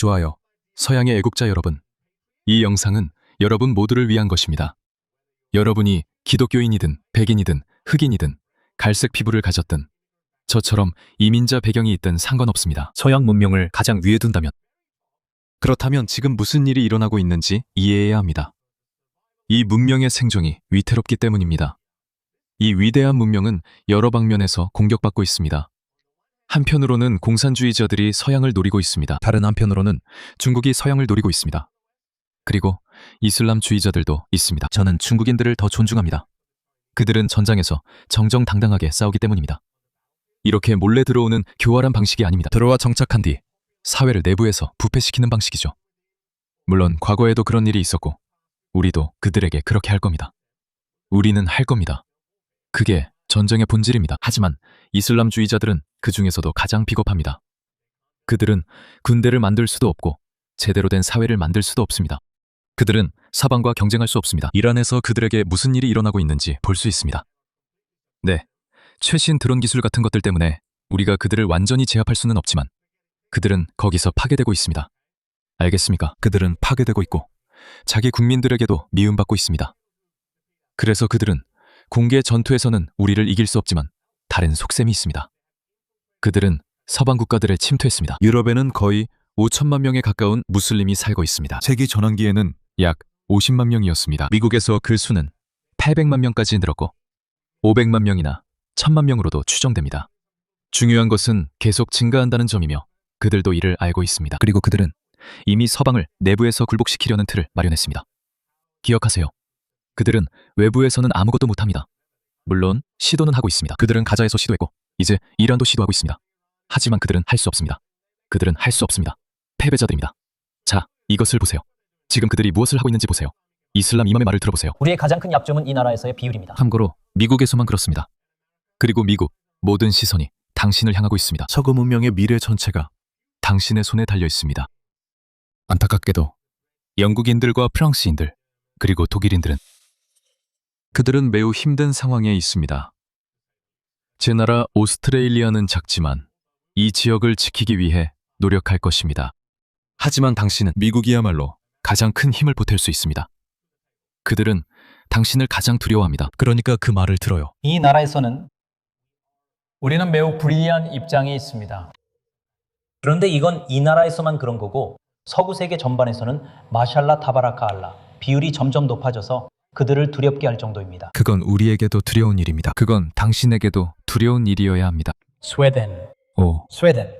좋아요. 서양의 애국자 여러분. 이 영상은 여러분 모두를 위한 것입니다. 여러분이 기독교인이든 백인이든 흑인이든 갈색 피부를 가졌든 저처럼 이민자 배경이 있든 상관없습니다. 서양 문명을 가장 위에 둔다면, 그렇다면 지금 무슨 일이 일어나고 있는지 이해해야 합니다. 이 문명의 생존이 위태롭기 때문입니다. 이 위대한 문명은 여러 방면에서 공격받고 있습니다. 한편으로는 공산주의자들이 서양을 노리고 있습니다. 다른 한편으로는 중국이 서양을 노리고 있습니다. 그리고 이슬람주의자들도 있습니다. 저는 중국인들을 더 존중합니다. 그들은 전장에서 정정당당하게 싸우기 때문입니다. 이렇게 몰래 들어오는 교활한 방식이 아닙니다. 들어와 정착한 뒤 사회를 내부에서 부패시키는 방식이죠. 물론 과거에도 그런 일이 있었고 우리도 그들에게 그렇게 할 겁니다. 우리는 할 겁니다. 그게 전쟁의 본질입니다. 하지만 이슬람주의자들은 그 중에서도 가장 비겁합니다. 그들은 군대를 만들 수도 없고 제대로 된 사회를 만들 수도 없습니다. 그들은 사방과 경쟁할 수 없습니다. 이란에서 그들에게 무슨 일이 일어나고 있는지 볼 수 있습니다. 네, 최신 드론 기술 같은 것들 때문에 우리가 그들을 완전히 제압할 수는 없지만 그들은 거기서 파괴되고 있습니다. 알겠습니까? 그들은 파괴되고 있고 자기 국민들에게도 미움받고 있습니다. 그래서 그들은 공개 전투에서는 우리를 이길 수 없지만 다른 속셈이 있습니다. 그들은 서방 국가들에 침투했습니다. 유럽에는 거의 5천만 명에 가까운 무슬림이 살고 있습니다. 세기 전환기에는 약 50만 명이었습니다. 미국에서 그 수는 800만 명까지 늘었고 500만 명이나 1000만 명으로도 추정됩니다. 중요한 것은 계속 증가한다는 점이며 그들도 이를 알고 있습니다. 그리고 그들은 이미 서방을 내부에서 굴복시키려는 틀을 마련했습니다. 기억하세요. 그들은 외부에서는 아무것도 못합니다. 물론 시도는 하고 있습니다. 그들은 가자에서 시도했고 이제 이란도 시도하고 있습니다. 하지만 그들은 할 수 없습니다. 그들은 할 수 없습니다. 패배자들입니다. 자, 이것을 보세요. 지금 그들이 무엇을 하고 있는지 보세요. 이슬람 이맘의 말을 들어보세요. 우리의 가장 큰 약점은 이 나라에서의 비율입니다. 참고로 미국에서만 그렇습니다. 그리고 미국 모든 시선이 당신을 향하고 있습니다. 서구 문명의 미래 전체가 당신의 손에 달려 있습니다. 안타깝게도 영국인들과 프랑스인들 그리고 독일인들은 그들은 매우 힘든 상황에 있습니다. 제 나라 오스트레일리아는 작지만 이 지역을 지키기 위해 노력할 것입니다. 하지만 당신은 미국이야말로 가장 큰 힘을 보탤 수 있습니다. 그들은 당신을 가장 두려워합니다. 그러니까 그 말을 들어요. 이 나라에서는 우리는 매우 불리한 입장에 있습니다. 그런데 이건 이 나라에서만 그런 거고 서구 세계 전반에서는 마샬라 타바라카 알라 비율이 점점 높아져서 그들을 두렵게 할 정도입니다. 그건 우리에게도 두려운 일입니다. 그건 당신에게도 두려운 일이어야 합니다. 스웨덴, 스웨덴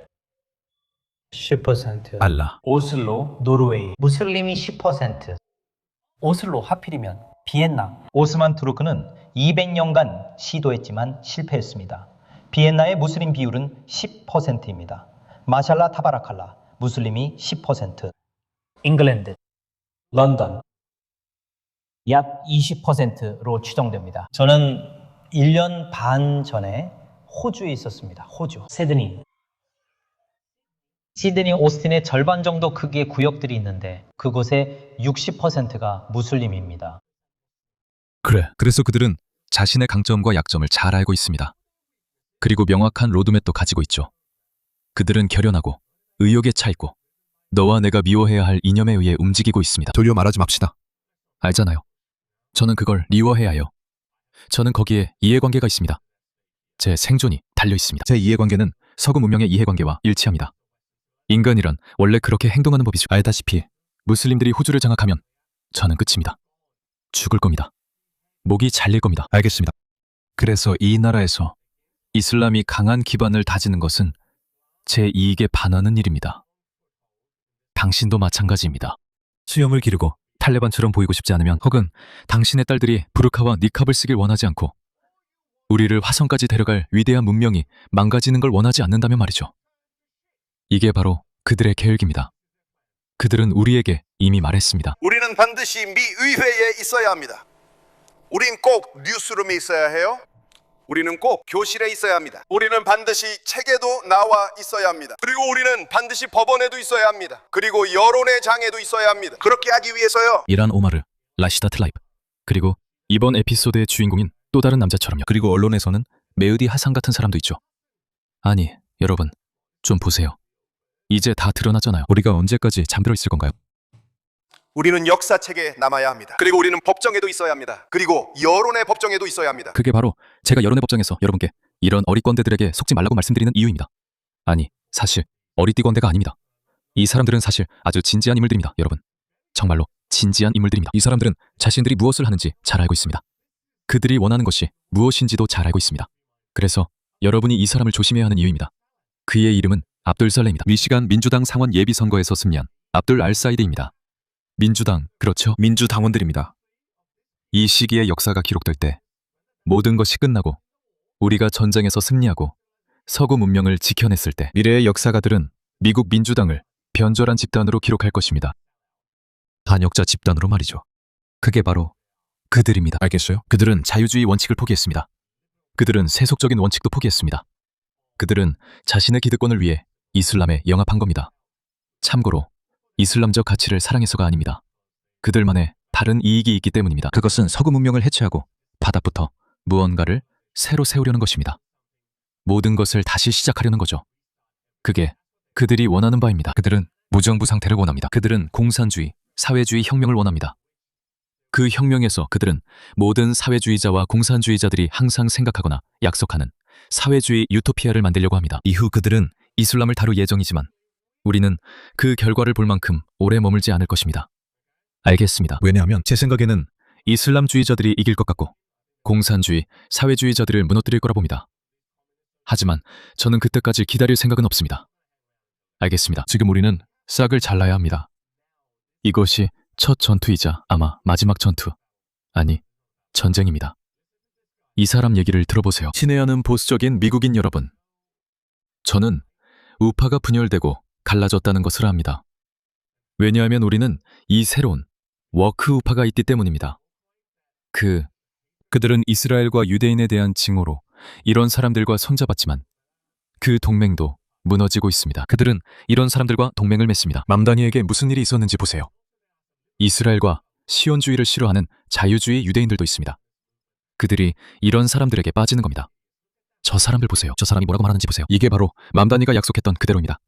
10%, 알라, 오슬로, 노르웨이 무슬림이 10%, 오슬로 하필이면 비엔나, 오스만 투르크는 200년간 시도했지만 실패했습니다. 비엔나의 무슬림 비율은 10%입니다. 마샬라 타바라칼라 무슬림이 10%, 잉글랜드, 런던 약 20%로 추정됩니다. 저는 1년 반 전에 호주에 있었습니다. 호주, 시드니, 오스틴의 절반 정도 크기의 구역들이 있는데 그곳의 60%가 무슬림입니다. 그래서 그들은 자신의 강점과 약점을 잘 알고 있습니다. 그리고 명확한 로드맵도 가지고 있죠. 그들은 결연하고 의욕에 차 있고 너와 내가 미워해야 할 이념에 의해 움직이고 있습니다. 돌려 말하지 맙시다. 알잖아요. 저는 그걸 미워해야 해요. 저는 거기에 이해관계가 있습니다. 제 생존이 달려 있습니다. 제 이해관계는 서구 문명의 이해관계와 일치합니다. 인간이란 원래 그렇게 행동하는 법이죠. 알다시피 무슬림들이 호주를 장악하면 저는 끝입니다. 죽을 겁니다. 목이 잘릴 겁니다. 알겠습니다. 그래서 이 나라에서 이슬람이 강한 기반을 다지는 것은 제 이익에 반하는 일입니다. 당신도 마찬가지입니다. 수염을 기르고 탈레반처럼 보이고 싶지 않으면 혹은 당신의 딸들이 부르카와 니캅을 쓰길 원하지 않고 우리를 화성까지 데려갈 위대한 문명이 망가지는 걸 원하지 않는다면 말이죠. 이게 바로 그들의 계획입니다. 그들은 우리에게 이미 말했습니다. 우리는 반드시 미 의회에 있어야 합니다. 우린 꼭 뉴스룸에 있어야 해요. 우리는 꼭 교실에 있어야 합니다. 우리는 반드시 책에도 나와 있어야 합니다. 그리고 우리는 반드시 법원에도 있어야 합니다. 그리고 여론의 장에도 있어야 합니다. 그렇게 하기 위해서요. 이란 오마르, 라시다 틀라이프, 그리고 이번 에피소드의 주인공인 또 다른 남자처럼요. 그리고 언론에서는 메흐디 하산 같은 사람도 있죠. 아니, 여러분, 좀 보세요. 이제 다 드러났잖아요. 우리가 언제까지 잠들어 있을 건가요? 우리는 역사책에 남아야 합니다. 그리고 우리는 법정에도 있어야 합니다. 그리고 여론의 법정에도 있어야 합니다. 그게 바로 제가 여론의 법정에서 여러분께 이런 어릿건대들에게 속지 말라고 말씀드리는 이유입니다. 아니, 사실 어리띠건대가 아닙니다. 이 사람들은 사실 아주 진지한 인물들입니다, 여러분. 정말로 진지한 인물들입니다. 이 사람들은 자신들이 무엇을 하는지 잘 알고 있습니다. 그들이 원하는 것이 무엇인지도 잘 알고 있습니다. 그래서 여러분이 이 사람을 조심해야 하는 이유입니다. 그의 이름은 압둘 살레입니다. 미시간 민주당 상원 예비선거에서 승리한 압둘 알사이드입니다. 민주당, 그렇죠? 민주당원들입니다. 이 시기의 역사가 기록될 때 모든 것이 끝나고 우리가 전쟁에서 승리하고 서구 문명을 지켜냈을 때 미래의 역사가들은 미국 민주당을 변절한 집단으로 기록할 것입니다. 반역자 집단으로 말이죠. 그게 바로 그들입니다. 알겠어요? 그들은 자유주의 원칙을 포기했습니다. 그들은 세속적인 원칙도 포기했습니다. 그들은 자신의 기득권을 위해 이슬람에 영합한 겁니다. 참고로 이슬람적 가치를 사랑해서가 아닙니다. 그들만의 다른 이익이 있기 때문입니다. 그것은 서구 문명을 해체하고 바닥부터 무언가를 새로 세우려는 것입니다. 모든 것을 다시 시작하려는 거죠. 그게 그들이 원하는 바입니다. 그들은 무정부 상태를 원합니다. 그들은 공산주의, 사회주의 혁명을 원합니다. 그 혁명에서 그들은 모든 사회주의자와 공산주의자들이 항상 생각하거나 약속하는 사회주의 유토피아를 만들려고 합니다. 이후 그들은 이슬람을 다룰 예정이지만 우리는 그 결과를 볼 만큼 오래 머물지 않을 것입니다. 알겠습니다. 왜냐하면 제 생각에는 이슬람주의자들이 이길 것 같고 공산주의, 사회주의자들을 무너뜨릴 거라 봅니다. 하지만 저는 그때까지 기다릴 생각은 없습니다. 알겠습니다. 지금 우리는 싹을 잘라야 합니다. 이것이 첫 전투이자 아마 마지막 전투, 아니 전쟁입니다. 이 사람 얘기를 들어보세요. 친애하는 보수적인 미국인 여러분. 저는 우파가 분열되고 갈라졌다는 것을 압니다. 왜냐하면 우리는 이 새로운 워크 우파가 있기 때문입니다. 그들은 이스라엘과 유대인에 대한 징후로 이런 사람들과 손잡았지만 그 동맹도 무너지고 있습니다. 그들은 이런 사람들과 동맹을 맺습니다. 맘다니에게 무슨 일이 있었는지 보세요. 이스라엘과 시온주의를 싫어하는 자유주의 유대인들도 있습니다. 그들이 이런 사람들에게 빠지는 겁니다. 저 사람들 보세요. 저 사람이 뭐라고 말하는지 보세요. 이게 바로 맘다니가 약속했던 그대로입니다.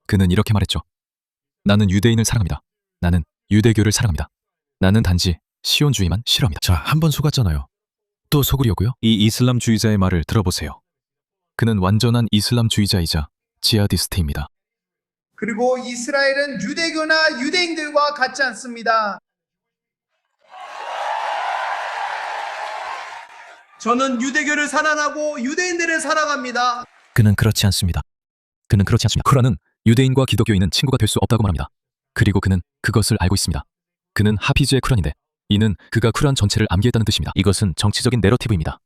그는 이렇게 말했죠. 나는 유대인을 사랑합니다. 나는 유대교를 사랑합니다. 나는 단지 시온주의만 싫어합니다. 자, 한 번 속았잖아요. 또 속으려고요? 이 이슬람주의자의 말을 들어보세요. 그는 완전한 이슬람주의자이자 지하디스트입니다. 그리고 이스라엘은 유대교나 유대인들과 같지 않습니다. 저는 유대교를 사랑하고 유대인들을 사랑합니다. 그는 그렇지 않습니다. 쿠란은 유대인과 기독교인은 친구가 될 수 없다고 말합니다. 그리고 그는 그것을 알고 있습니다. 그는 하피즈의 쿠란인데 이는 그가 쿠란 전체를 암기했다는 뜻입니다. 이것은 정치적인 내러티브입니다.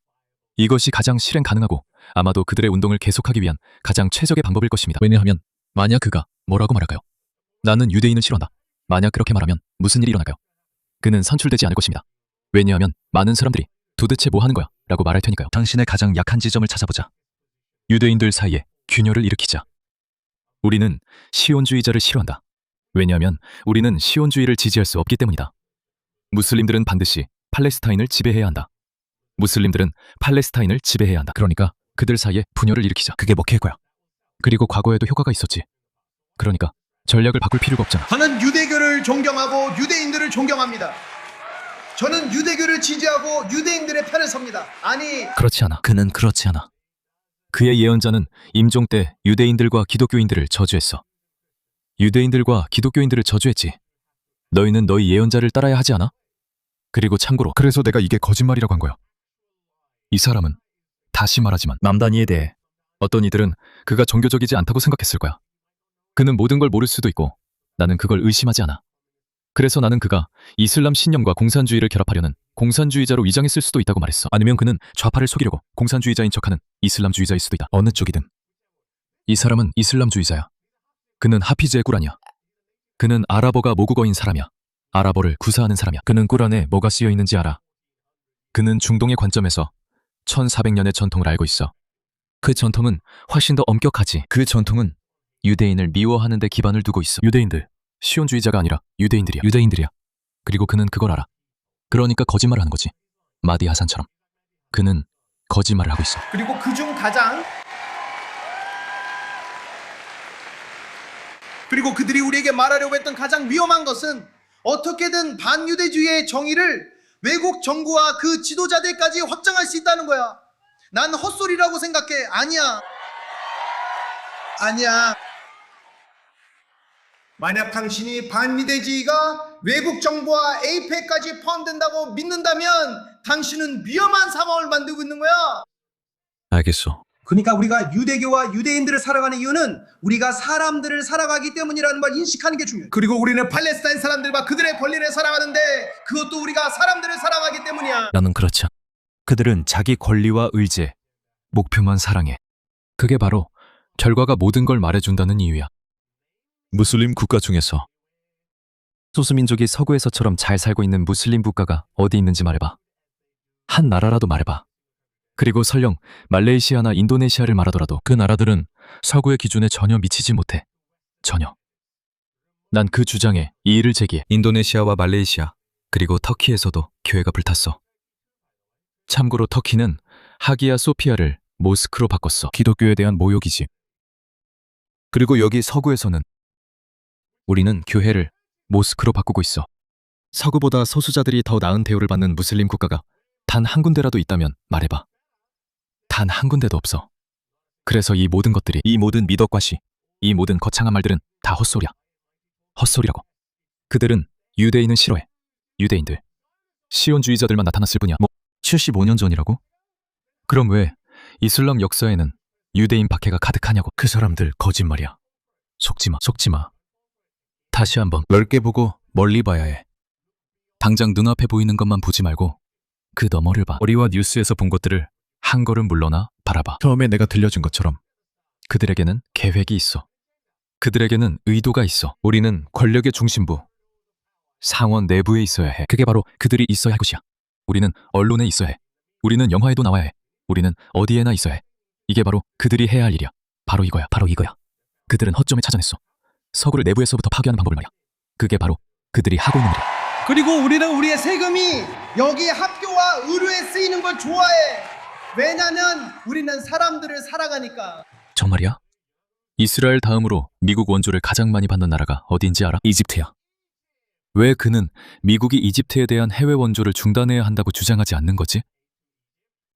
이것이 가장 실행 가능하고 아마도 그들의 운동을 계속하기 위한 가장 최적의 방법일 것입니다. 왜냐하면 만약 그가 뭐라고 말할까요? 나는 유대인을 싫어한다. 만약 그렇게 말하면 무슨 일이 일어날까요? 그는 선출되지 않을 것입니다. 왜냐하면 많은 사람들이 도대체 뭐 하는 거야? 라고 말할 테니까요. 당신의 가장 약한 지점을 찾아보자. 유대인들 사이에 균열을 일으키자. 우리는 시온주의자를 싫어한다. 왜냐하면 우리는 시온주의를 지지할 수 없기 때문이다. 무슬림들은 반드시 팔레스타인을 지배해야 한다. 무슬림들은 팔레스타인을 지배해야 한다. 그러니까 그들 사이에 분열을 일으키자. 그게 먹힐 거야. 그리고 과거에도 효과가 있었지. 그러니까 전략을 바꿀 필요가 없잖아. 저는 유대교를 존경하고 유대인들을 존경합니다. 저는 유대교를 지지하고 유대인들의 편에 섭니다. 아니, 그렇지 않아. 그는 그렇지 않아. 그의 예언자는 임종 때 유대인들과 기독교인들을 저주했어. 유대인들과 기독교인들을 저주했지. 너희는 너희 예언자를 따라야 하지 않아? 그리고 참고로 그래서 내가 이게 거짓말이라고 한 거야. 이 사람은 다시 말하지만 맘다니에 대해 어떤 이들은 그가 종교적이지 않다고 생각했을 거야. 그는 모든 걸 모를 수도 있고 나는 그걸 의심하지 않아. 그래서 나는 그가 이슬람 신념과 공산주의를 결합하려는 공산주의자로 위장했을 수도 있다고 말했어. 아니면 그는 좌파를 속이려고 공산주의자인 척하는 이슬람주의자일 수도 있다. 어느 쪽이든. 이 사람은 이슬람주의자야. 그는 하피즈의 꾸란이야. 그는 아랍어가 모국어인 사람이야. 아랍어를 구사하는 사람이야. 그는 꾸란에 뭐가 쓰여 있는지 알아. 그는 중동의 관점에서 1400년의 전통을 알고 있어. 그 전통은 훨씬 더 엄격하지. 그 전통은 유대인을 미워하는 데 기반을 두고 있어. 유대인들, 시온주의자가 아니라 유대인들이야. 그리고 그는 그걸 알아. 그러니까 거짓말을 하는 거지. 마디 하산처럼. 그는 거짓말을 하고 있어. 그리고 그중 가장 그리고 그들이 우리에게 말하려고 했던 가장 위험한 것은 어떻게든 반유대주의의 정의를 외국 정부와 그 지도자들까지 확장할 수 있다는 거야. 난 헛소리라고 생각해. 아니야. 아니야. 만약 당신이 반유대주의가 외국 정부와 APEC까지 포함된다고 믿는다면 당신은 위험한 상황을 만들고 있는 거야. 알겠어. 그러니까 우리가 유대교와 유대인들을 살아가는 이유는 우리가 사람들을 살아가기 때문이라는 걸 인식하는 게 중요해. 그리고 우리는 팔레스타인 사람들과 그들의 권리를 살아가는데 그것도 우리가 사람들을 살아가기 때문이야. 나는 그렇지 않아. 그들은 자기 권리와 의지, 목표만 사랑해. 그게 바로 결과가 모든 걸 말해준다는 이유야. 무슬림 국가 중에서 소수민족이 서구에서처럼 잘 살고 있는 무슬림 국가가 어디 있는지 말해봐. 한 나라라도 말해봐. 그리고 설령 말레이시아나 인도네시아를 말하더라도 그 나라들은 서구의 기준에 전혀 미치지 못해. 전혀. 난 그 주장에 이의를 제기해. 인도네시아와 말레이시아, 그리고 터키에서도 교회가 불탔어. 참고로 터키는 하기야 소피아를 모스크로 바꿨어. 기독교에 대한 모욕이지. 그리고 여기 서구에서는 우리는 교회를 모스크로 바꾸고 있어. 서구보다 소수자들이 더 나은 대우를 받는 무슬림 국가가 단 한 군데라도 있다면 말해봐. 단 한 군데도 없어. 그래서 이 모든 것들이, 이 모든 미덕과시, 이 모든 거창한 말들은 다 헛소리야. 헛소리라고. 그들은 유대인은 싫어해. 유대인들. 시온주의자들만 나타났을 뿐이야. 75년 전이라고? 그럼 왜 이슬람 역사에는 유대인 박해가 가득하냐고. 그 사람들 거짓말이야. 속지마, 속지마. 다시 한번 넓게 보고 멀리 봐야 해. 당장 눈앞에 보이는 것만 보지 말고 그 너머를 봐. 머리와 뉴스에서 본 것들을 한 걸음 물러나 바라봐. 처음에 내가 들려준 것처럼 그들에게는 계획이 있어. 그들에게는 의도가 있어. 우리는 권력의 중심부, 상원 내부에 있어야 해. 그게 바로 그들이 있어야 할 곳이야. 우리는 언론에 있어야 해. 우리는 영화에도 나와야 해. 우리는 어디에나 있어야 해. 이게 바로 그들이 해야 할 일이야. 바로 이거야. 바로 이거야. 그들은 허점을 찾아냈어. 서구를 내부에서부터 파괴하는 방법을 말이야. 그게 바로 그들이 하고 있는 일이야. 그리고 우리는 우리의 세금이 여기 학교와 의료에 쓰이는 걸 좋아해. 왜냐면 우리는 사람들을 살아가니까. 정말이야? 이스라엘 다음으로 미국 원조를 가장 많이 받는 나라가 어딘지 알아? 이집트야. 왜 그는 미국이 이집트에 대한 해외 원조를 중단해야 한다고 주장하지 않는 거지?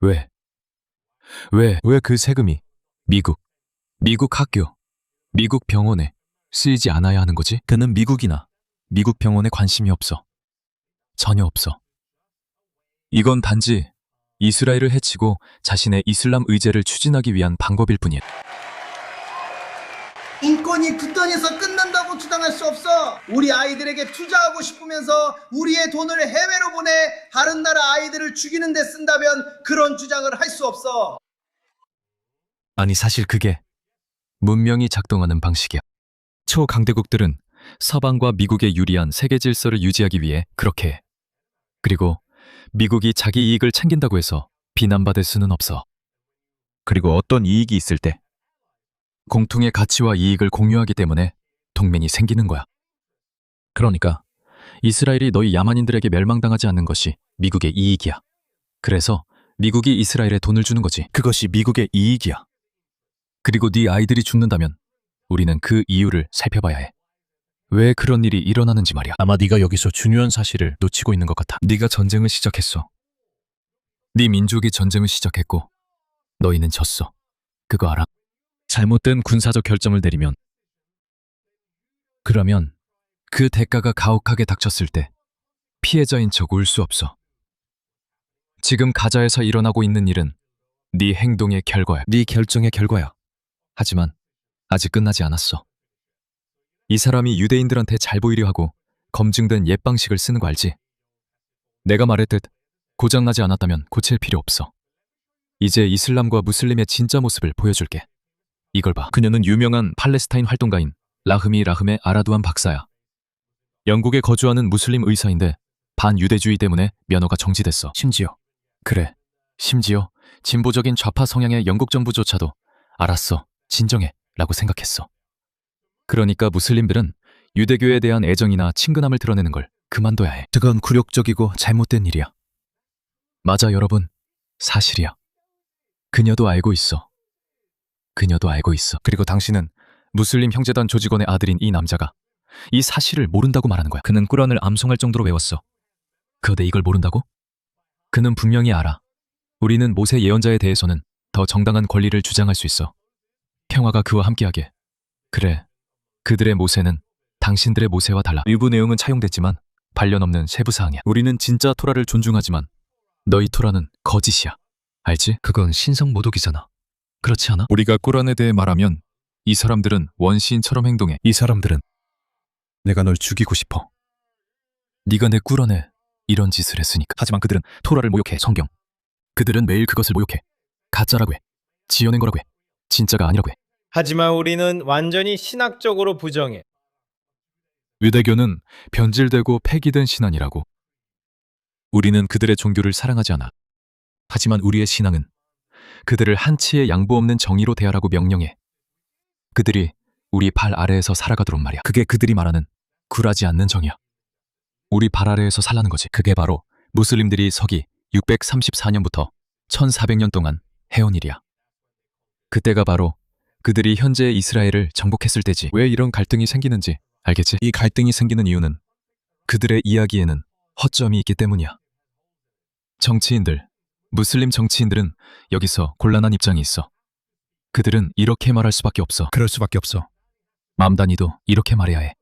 왜 그 세금이 미국 학교, 미국 병원에 쓰이지 않아야 하는 거지? 그는 미국이나 미국 병원에 관심이 없어. 전혀 없어. 이건 단지 이스라엘을 해치고 자신의 이슬람 의제를 추진하기 위한 방법일 뿐이야. 인권이 굳건해서 끝난다고 주장할 수 없어. 우리 아이들에게 투자하고 싶으면서 우리의 돈을 해외로 보내 다른 나라 아이들을 죽이는 데 쓴다면 그런 주장을 할 수 없어. 아니 사실 그게 문명이 작동하는 방식이야. 초강대국들은 서방과 미국에 유리한 세계 질서를 유지하기 위해 그렇게 해. 그리고 미국이 자기 이익을 챙긴다고 해서 비난받을 수는 없어. 그리고 어떤 이익이 있을 때 공통의 가치와 이익을 공유하기 때문에 동맹이 생기는 거야. 그러니까 이스라엘이 너희 야만인들에게 멸망당하지 않는 것이 미국의 이익이야. 그래서 미국이 이스라엘에 돈을 주는 거지. 그것이 미국의 이익이야. 그리고 네 아이들이 죽는다면 우리는 그 이유를 살펴봐야 해. 왜 그런 일이 일어나는지 말이야. 아마 네가 여기서 중요한 사실을 놓치고 있는 것 같아. 네가 전쟁을 시작했어. 네 민족이 전쟁을 시작했고 너희는 졌어. 그거 알아? 잘못된 군사적 결정을 내리면 그러면 그 대가가 가혹하게 닥쳤을 때 피해자인 척 울 수 없어. 지금 가자에서 일어나고 있는 일은 네 행동의 결과야. 네 결정의 결과야. 하지만 아직 끝나지 않았어. 이 사람이 유대인들한테 잘 보이려 하고 검증된 옛 방식을 쓰는 거 알지? 내가 말했듯 고장나지 않았다면 고칠 필요 없어. 이제 이슬람과 무슬림의 진짜 모습을 보여줄게. 이걸 봐. 그녀는 유명한 팔레스타인 활동가인 라흠의 아라두안 박사야. 영국에 거주하는 무슬림 의사인데 반유대주의 때문에 면허가 정지됐어. 심지어 진보적인 좌파 성향의 영국 정부조차도 알았어, 진정해 라고 생각했어. 그러니까 무슬림들은 유대교에 대한 애정이나 친근함을 드러내는 걸 그만둬야 해. 그건 굴욕적이고 잘못된 일이야. 맞아 여러분, 사실이야. 그녀도 알고 있어. 그리고 당신은 무슬림 형제단 조직원의 아들인 이 남자가 이 사실을 모른다고 말하는 거야. 그는 꾸란을 암송할 정도로 외웠어. 그런데 이걸 모른다고? 그는 분명히 알아. 우리는 모세 예언자에 대해서는 더 정당한 권리를 주장할 수 있어. 평화가 그와 함께하게. 그래, 그들의 모세는 당신들의 모세와 달라. 일부 내용은 차용됐지만 반려 넘는 세부 사항이야. 우리는 진짜 토라를 존중하지만 너희 토라는 거짓이야. 알지? 그건 신성 모독이잖아. 그렇지 않아? 우리가 꾸란에 대해 말하면 이 사람들은 원시인처럼 행동해. 이 사람들은 내가 널 죽이고 싶어. 네가 내 꾸란에 이런 짓을 했으니까. 하지만 그들은 토라를 모욕해. 성경. 그들은 매일 그것을 모욕해. 가짜라고 해. 지어낸 거라고 해. 진짜가 아니라고 해. 하지만 우리는 완전히 신학적으로 부정해. 유대교는 변질되고 폐기된 신앙이라고. 우리는 그들의 종교를 사랑하지 않아. 하지만 우리의 신앙은 그들을 한치의 양보 없는 정의로 대하라고 명령해. 그들이 우리 발 아래에서 살아가도록 말이야. 그게 그들이 말하는 굴하지 않는 정의야. 우리 발 아래에서 살라는 거지. 그게 바로 무슬림들이 서기 634년부터 1400년 동안 해온 일이야. 그때가 바로 그들이 현재 이스라엘을 정복했을 때지. 왜 이런 갈등이 생기는지 알겠지? 이 갈등이 생기는 이유는 그들의 이야기에는 허점이 있기 때문이야. 정치인들, 무슬림 정치인들은 여기서 곤란한 입장이 있어. 그들은 이렇게 말할 수밖에 없어. 그럴 수밖에 없어. 맘다니도 이렇게 말해야 해.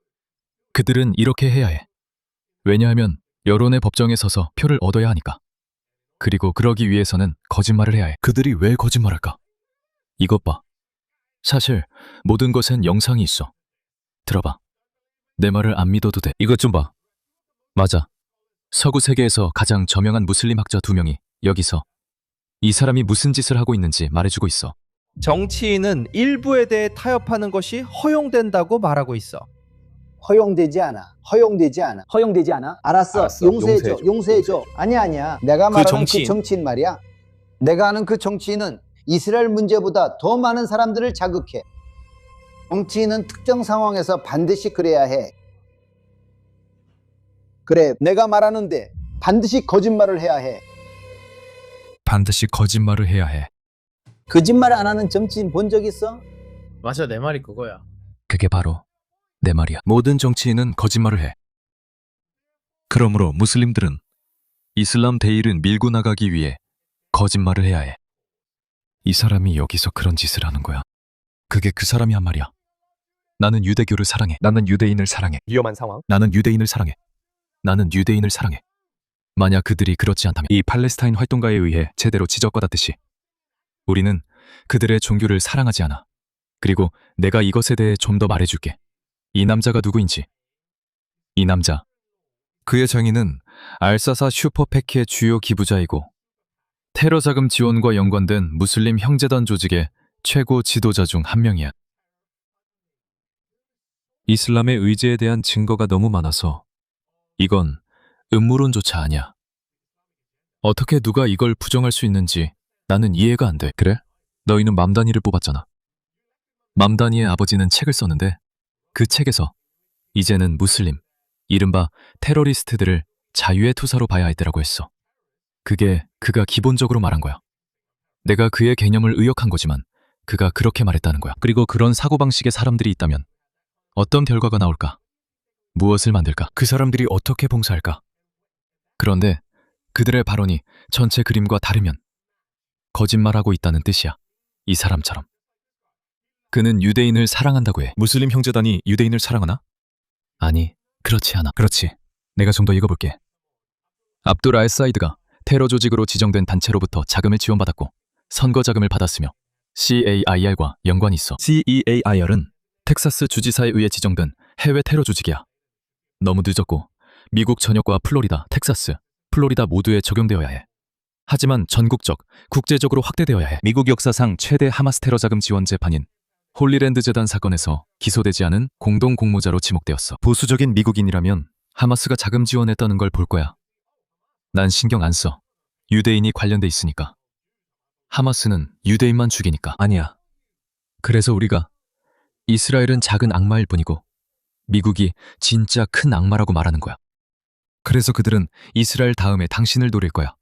그들은 이렇게 해야 해. 왜냐하면 여론의 법정에 서서 표를 얻어야 하니까. 그리고 그러기 위해서는 거짓말을 해야 해. 그들이 왜 거짓말할까? 이것 봐. 사실 모든 것엔 영상이 있어. 들어봐. 내 말을 안 믿어도 돼. 이것 좀 봐. 맞아. 서구 세계에서 가장 저명한 무슬림 학자 2명이 여기서 이 사람이 무슨 짓을 하고 있는지 말해주고 있어. 정치인은 일부에 대해 타협하는 것이 허용된다고 말하고 있어. 허용되지 않아. 허용되지 않아. 허용되지 않아? 알았어. 용서해줘. 아니야. 내가 말하는 그 정치인 말이야. 내가 아는 그 정치인은 이스라엘 문제보다 더 많은 사람들을 자극해. 정치인은 특정 상황에서 반드시 그래야 해. 그래, 내가 말하는데 반드시 거짓말을 해야 해. 반드시 거짓말을 해야 해. 거짓말 안 하는 정치인 본 적 있어? 맞아, 내 말이 그거야. 그게 바로 내 말이야. 모든 정치인은 거짓말을 해. 그러므로 무슬림들은 이슬람 대의를 밀고 나가기 위해 거짓말을 해야 해. 이 사람이 여기서 그런 짓을 하는 거야. 그게 그 사람이 한 말이야. 나는 유대교를 사랑해. 나는 유대인을 사랑해. 위험한 상황. 나는 유대인을 사랑해. 나는 유대인을 사랑해. 만약 그들이 그렇지 않다면 이 팔레스타인 활동가에 의해 제대로 지적받았듯이 우리는 그들의 종교를 사랑하지 않아. 그리고 내가 이것에 대해 좀 더 말해줄게. 이 남자가 누구인지. 이 남자. 그의 장인은 알사사 슈퍼패키의 주요 기부자이고 테러 자금 지원과 연관된 무슬림 형제단 조직의 최고 지도자 중 한 명이야. 이슬람의 의지에 대한 증거가 너무 많아서 이건 음모론조차 아니야. 어떻게 누가 이걸 부정할 수 있는지 나는 이해가 안 돼. 그래? 너희는 맘다니를 뽑았잖아. 맘다니의 아버지는 책을 썼는데 그 책에서 이제는 무슬림, 이른바 테러리스트들을 자유의 투사로 봐야 했다라고 했어. 그게 그가 기본적으로 말한 거야. 내가 그의 개념을 의역한 거지만 그가 그렇게 말했다는 거야. 그리고 그런 사고방식의 사람들이 있다면 어떤 결과가 나올까? 무엇을 만들까? 그 사람들이 어떻게 봉사할까? 그런데 그들의 발언이 전체 그림과 다르면 거짓말하고 있다는 뜻이야. 이 사람처럼. 그는 유대인을 사랑한다고 해. 무슬림 형제단이 유대인을 사랑하나? 아니, 그렇지 않아. 그렇지. 내가 좀 더 읽어볼게. 압둘 알-사이드가 테러 조직으로 지정된 단체로부터 자금을 지원받았고 선거 자금을 받았으며 CAIR과 연관이 있어. CEAIR은 텍사스 주지사에 의해 지정된 해외 테러 조직이야. 너무 늦었고 미국 전역과 플로리다, 텍사스, 플로리다 모두에 적용되어야 해. 하지만 전국적, 국제적으로 확대되어야 해. 미국 역사상 최대 하마스 테러 자금 지원 재판인 홀리랜드 재단 사건에서 기소되지 않은 공동 공모자로 지목되었어. 보수적인 미국인이라면 하마스가 자금 지원했다는 걸 볼 거야. 난 신경 안 써. 유대인이 관련돼 있으니까. 하마스는 유대인만 죽이니까. 아니야. 그래서 우리가 이스라엘은 작은 악마일 뿐이고 미국이 진짜 큰 악마라고 말하는 거야. 그래서 그들은 이스라엘 다음에 당신을 노릴 거야.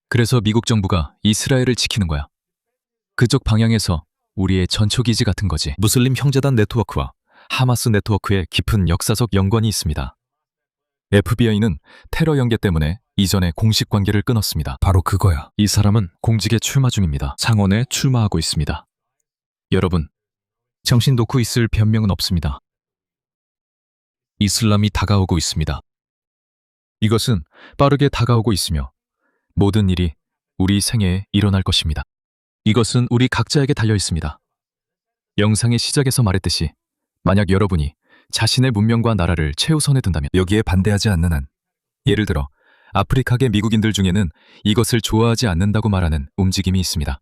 그래서 미국 정부가 이스라엘을 지키는 거야. 그쪽 방향에서 우리의 전초기지 같은 거지. 무슬림 형제단 네트워크와 하마스 네트워크의 깊은 역사적 연관이 있습니다. FBI는 테러 연계 때문에 이전에 공식 관계를 끊었습니다. 바로 그거야. 이 사람은 공직에 출마 중입니다. 상원에 출마하고 있습니다. 여러분, 정신 놓고 있을 변명은 없습니다. 이슬람이 다가오고 있습니다. 이것은 빠르게 다가오고 있으며 모든 일이 우리 생애에 일어날 것입니다. 이것은 우리 각자에게 달려 있습니다. 영상의 시작에서 말했듯이 만약 여러분이 자신의 문명과 나라를 최우선에 둔다면 여기에 반대하지 않는 한, 예를 들어 아프리카계 미국인들 중에는 이것을 좋아하지 않는다고 말하는 움직임이 있습니다.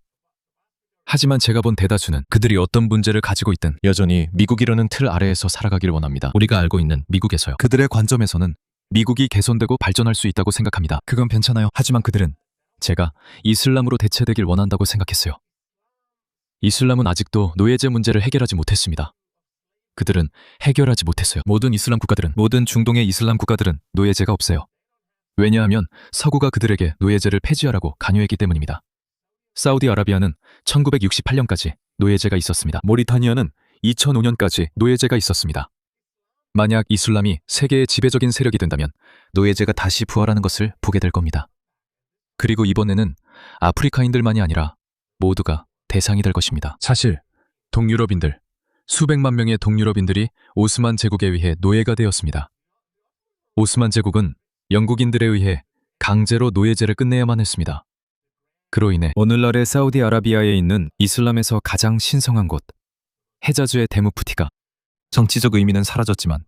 하지만 제가 본 대다수는 그들이 어떤 문제를 가지고 있든 여전히 미국이라는 틀 아래에서 살아가길 원합니다. 우리가 알고 있는 미국에서요. 그들의 관점에서는 미국이 개선되고 발전할 수 있다고 생각합니다. 그건 괜찮아요. 하지만 그들은 제가 이슬람으로 대체되길 원한다고 생각했어요. 이슬람은 아직도 노예제 문제를 해결하지 못했습니다. 그들은 해결하지 못했어요. 모든 이슬람 국가들은, 모든 중동의 이슬람 국가들은 노예제가 없어요. 왜냐하면 서구가 그들에게 노예제를 폐지하라고 강요했기 때문입니다. 사우디아라비아는 1968년까지 노예제가 있었습니다. 모리타니아는 2005년까지 노예제가 있었습니다. 만약 이슬람이 세계의 지배적인 세력이 된다면 노예제가 다시 부활하는 것을 보게 될 겁니다. 그리고 이번에는 아프리카인들만이 아니라 모두가 대상이 될 것입니다. 사실 동유럽인들, 수백만 명의 동유럽인들이 오스만 제국에 의해 노예가 되었습니다. 오스만 제국은 영국인들에 의해 강제로 노예제를 끝내야만 했습니다. 그로 인해 오늘날의 사우디아라비아에 있는 이슬람에서 가장 신성한 곳, 헤자즈의 대무프티가 정치적 의미는 사라졌지만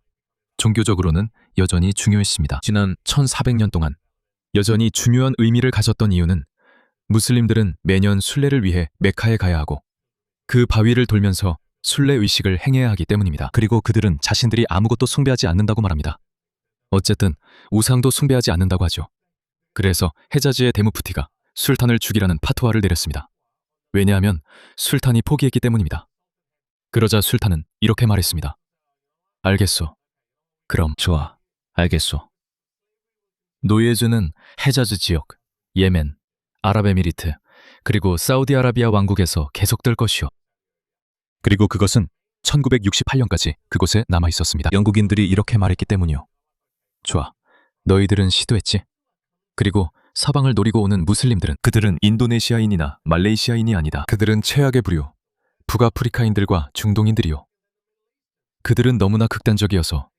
종교적으로는 여전히 중요했습니다. 지난 1400년 동안 여전히 중요한 의미를 가졌던 이유는 무슬림들은 매년 순례를 위해 메카에 가야 하고 그 바위를 돌면서 순례 의식을 행해야 하기 때문입니다. 그리고 그들은 자신들이 아무것도 숭배하지 않는다고 말합니다. 어쨌든 우상도 숭배하지 않는다고 하죠. 그래서 헤자즈의 대무프티가 술탄을 죽이라는 파토와를 내렸습니다. 왜냐하면 술탄이 포기했기 때문입니다. 그러자 술탄은 이렇게 말했습니다. 알겠소. 그럼 좋아. 알겠소. 노예제는 헤자즈 지역, 예멘, 아랍에미리트, 그리고 사우디아라비아 왕국에서 계속될 것이요. 그리고 그것은 1968년까지 그곳에 남아 있었습니다. 영국인들이 이렇게 말했기 때문이요. 좋아. 너희들은 시도했지? 그리고 서방을 노리고 오는 무슬림들은 그들은 인도네시아인이나 말레이시아인이 아니다. 그들은 최악의 부류, 북아프리카인들과 중동인들이요. 그들은 너무나 극단적이어서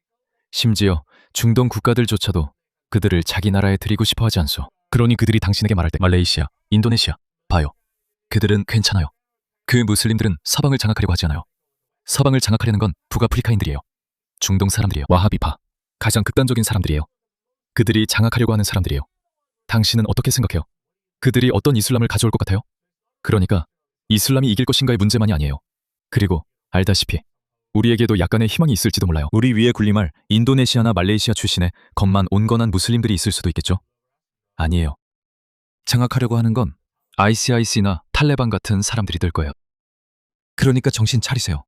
심지어 중동 국가들조차도 그들을 자기 나라에 들이고 싶어 하지 않소. 그러니 그들이 당신에게 말할 때 말레이시아, 인도네시아, 봐요. 그들은 괜찮아요. 그 무슬림들은 서방을 장악하려고 하지 않아요. 서방을 장악하려는 건 북아프리카인들이에요. 중동 사람들이에요. 와하비파, 가장 극단적인 사람들이에요. 그들이 장악하려고 하는 사람들이에요. 당신은 어떻게 생각해요? 그들이 어떤 이슬람을 가져올 것 같아요? 그러니까 이슬람이 이길 것인가의 문제만이 아니에요. 그리고 알다시피 우리에게도 약간의 희망이 있을지도 몰라요. 우리 위에 군림할 인도네시아나 말레이시아 출신의 겉만 온건한 무슬림들이 있을 수도 있겠죠? 아니에요. 장악하려고 하는 건 ICIC나 탈레반 같은 사람들이 될 거예요. 그러니까 정신 차리세요.